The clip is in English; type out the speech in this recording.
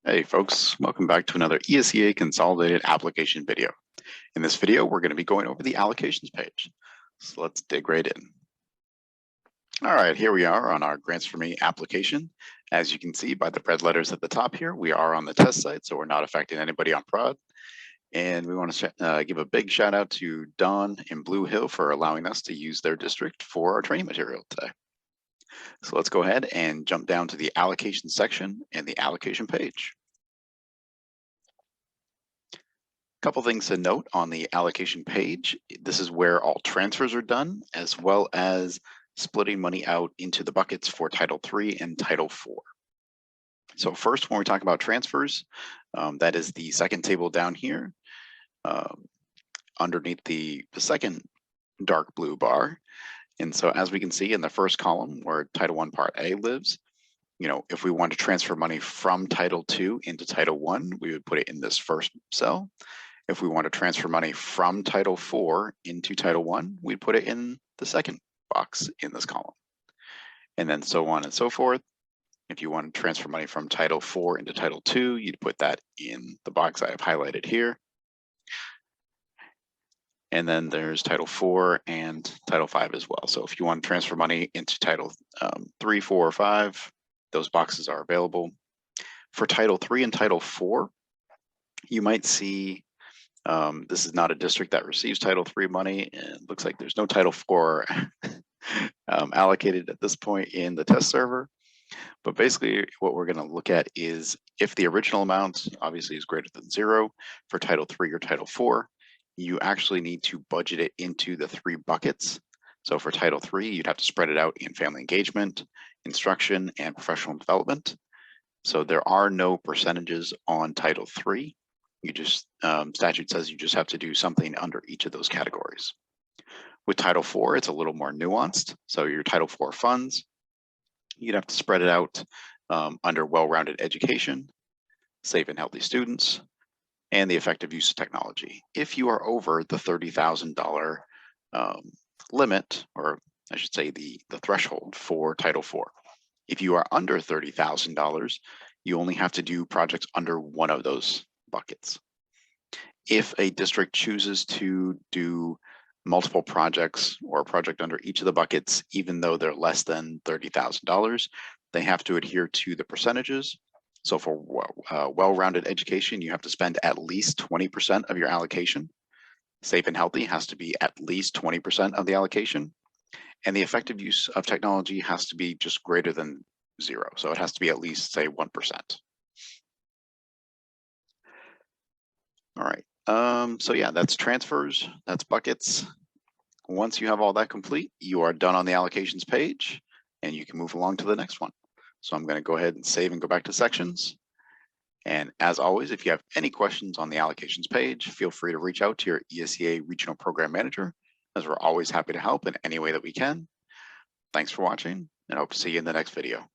Hey folks, welcome back to another ESEA Consolidated application video. In this video, we're going to be going over the allocations page. So let's dig right in. All right, here we are on our Grants for Me application. As you can see by the red letters at the top here, we are on the test site, so we're not affecting anybody on prod. And we want to give a big shout out to Dawn in Blue Hill for allowing us to use their district for our training material today. So let's go ahead and jump down to the allocation section and the allocation page. Couple things to note on the allocation page. This is where all transfers are done, as well as splitting money out into the buckets for Title III and Title IV. So first, when we talk about transfers, that is the second table down here, underneath the second dark blue bar. And so as we can see in the first column where Title I Part A lives, if we want to transfer money from Title II into Title I, we would put it in this first cell. If we want to transfer money from Title IV into Title I, we'd put it in the second box in this column. And then so on and so forth. If you want to transfer money from Title IV into Title II, you'd put that in the box I have highlighted here. And then there's Title IV and Title V as well. So if you want to transfer money into Title III, IV, or V, those boxes are available. For Title III and Title IV, you might see this is not a district that receives Title III money, and it looks like there's no Title IV allocated at this point in the test server. But basically what we're going to look at is if the original amount obviously is greater than 0 for Title III or Title IV, you actually need to budget it into the 3 buckets. So for Title III, you'd have to spread it out in family engagement, instruction, and professional development. So there are no percentages on Title III. You just, statute says you just have to do something under each of those categories. With Title IV, it's a little more nuanced. So your Title IV funds, you'd have to spread it out under well-rounded education, safe and healthy students, and the effective use of technology. If you are over the $30,000 limit, or I should say the threshold for Title IV. If you are under $30,000, you only have to do projects under one of those buckets. If a district chooses to do multiple projects or a project under each of the buckets, even though they're less than $30,000, they have to adhere to the percentages. So for well-rounded education, you have to spend at least 20% of your allocation. Safe and healthy has to be at least 20% of the allocation. And the effective use of technology has to be just greater than 0. So it has to be at least, say, 1%. All right, so yeah, that's transfers, that's buckets. Once you have all that complete, you are done on the allocations page and you can move along to the next one. So I'm going to go ahead and save and go back to sections. And as always, if you have any questions on the allocations page, feel free to reach out to your ESEA Regional Program Manager, as we're always happy to help in any way that we can. Thanks for watching, and I hope to see you in the next video.